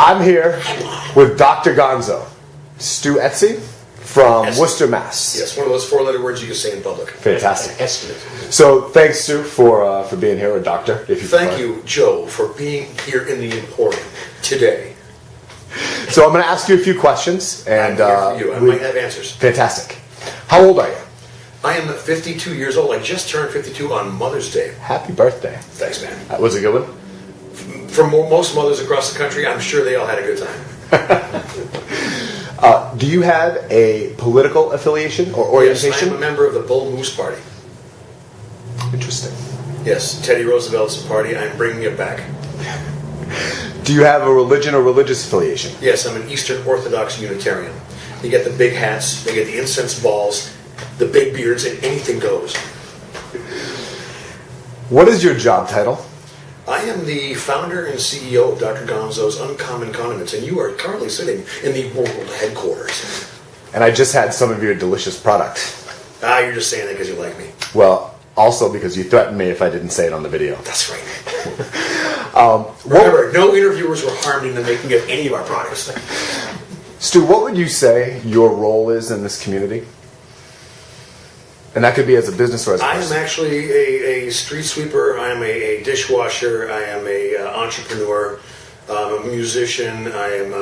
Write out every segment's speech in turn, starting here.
I'm here with Dr. Gonzo, Stu Esty from Esty. Worcester, Mass. Yes, one of those four-letter words you can say in public. Fantastic. Esty. So thanks, Stu, for being here, or Doctor, if you Thank prefer. you, Joe, for being here in the Emporium today. So I'm going to ask you a few questions, and I'm here for you. I might have answers. Fantastic. How old are you? I am 52 years old. I just turned 52 on Mother's Day. Happy birthday. Thanks, man. Was it a good one? For most mothers across the country, I'm sure they all had a good time. Do you have a political affiliation or orientation? Yes, I'm a member of the Bull Moose Party. Interesting. Yes, Teddy Roosevelt's party. I'm bringing it back. Do you have a religion or religious affiliation? Yes, I'm an Eastern Orthodox Unitarian. You get the big hats, they get the incense balls, the big beards, and anything goes. What is your job title? I am the founder and CEO of Dr. Gonzo's Uncommon Condiments, and you are currently sitting in the world headquarters. And I just had some of your delicious product. You're just saying that because you like me. Well, also because you threatened me if I didn't say it on the video. That's right. Remember, no interviewers were harmed in the making of any of our products. Stu, what would you say your role is in this community? And that could be as a business or as a person. I am actually a street sweeper. I am a dishwasher. I am a entrepreneur. I'm a musician. I am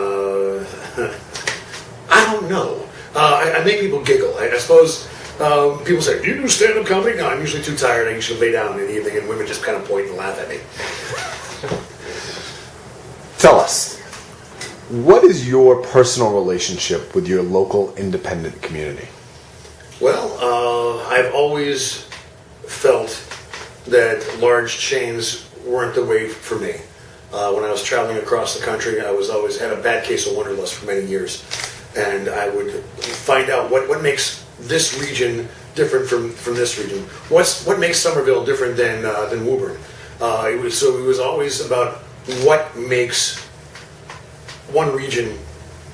I don't know. I make people giggle. I suppose people say, "Do you do stand-up comedy?" No, I'm usually too tired. I usually lay down in the evening, and women just kind of point and laugh at me. Tell us, what is your personal relationship with your local independent community? Well, I've always felt that large chains weren't the way for me. When I was traveling across the country, I was always had a bad case of wanderlust for many years, and I would find out what makes this region different from this region. What makes Somerville different than Woburn? It was always about what makes one region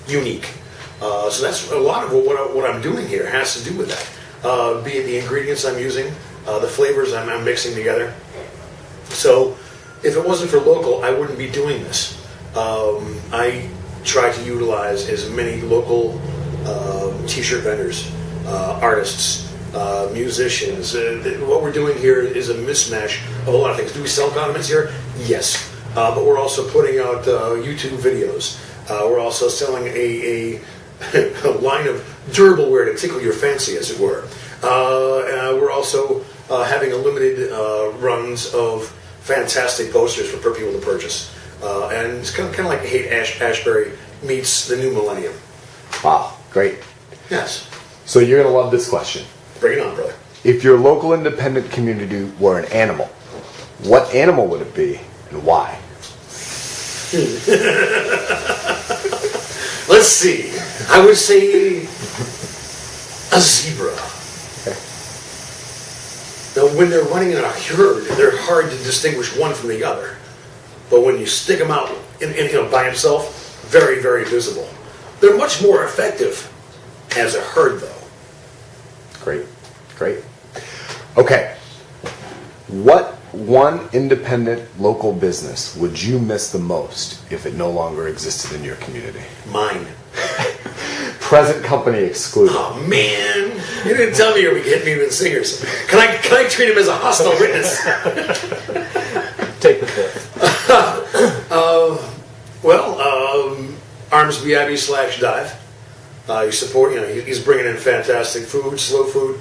unique. So that's a lot of what I'm doing here has to do with that. Be it the ingredients I'm using, the flavors I'm mixing together. So if it wasn't for local, I wouldn't be doing this. I try to utilize as many local t-shirt vendors, artists, musicians. What we're doing here is a mismatch of a lot of things. Do we sell condiments here? Yes. But we're also putting out YouTube videos. We're also selling a line of durable wear to tickle your fancy, as it were. We're also having a limited runs of fantastic posters for people to purchase. And it's kind of like Ashbury meets the new millennium. Wow, great. Yes. So you're going to love this question. Bring it on, brother. If your local independent community were an animal, what animal would it be and why? Let's see. I would say a zebra. Okay. Now, when they're running in a herd, they're hard to distinguish one from the other. But when you stick them out by himself, very, very visible. They're much more effective as a herd, though. Great, great. Okay. What one independent local business would you miss the most if it no longer existed in your community? Mine. Present company excluded. Oh man, you didn't tell me you were hitting me with singers. Can I treat him as a hostile witness? Take the fifth. Armsby Abbey /Dive. You support. He's bringing in fantastic food, slow food,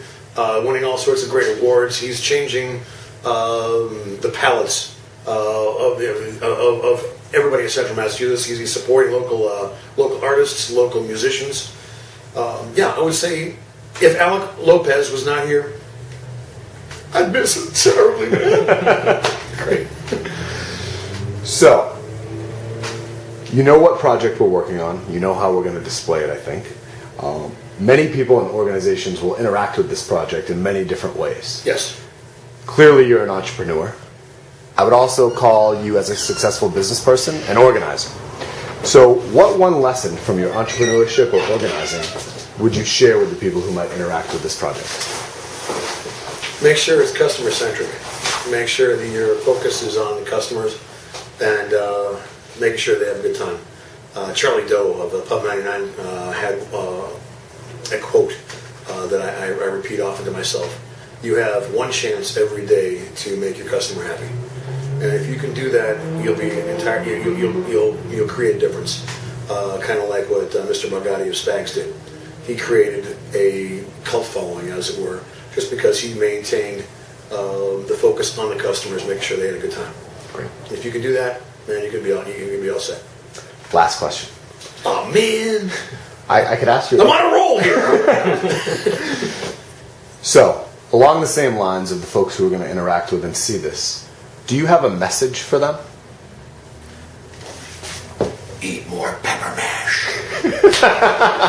winning all sorts of great awards. He's changing the palates of everybody in Central Massachusetts. He's supporting local artists, local musicians. I would say if Alec Lopez was not here, I'd miss him terribly, man. Great. So, you know what project we're working on. You know how we're going to display it, I think. Many people and organizations will interact with this project in many different ways. Yes. Clearly, you're an entrepreneur. I would also call you, as a successful business person, an organizer. So what one lesson from your entrepreneurship or organizing would you share with the people who might interact with this project? Make sure it's customer-centric. Make sure that your focus is on the customers and making sure they have a good time. Charlie Doe of Pub 99 had a quote that I repeat often to myself. You have one chance every day to make your customer happy, and if you can do that, you'll be you'll create a difference. Kind of like what Mr. Margatti of Spags did. He created a cult following, as it were, just because he maintained the focus on the customers, making sure they had a good time. Great. If you can do that, man, you can be all set. Last question. Oh man, I could ask you. I'm on a roll here. So, along the same lines of the folks who are going to interact with and see this, do you have a message for them? Eat more pepper mash.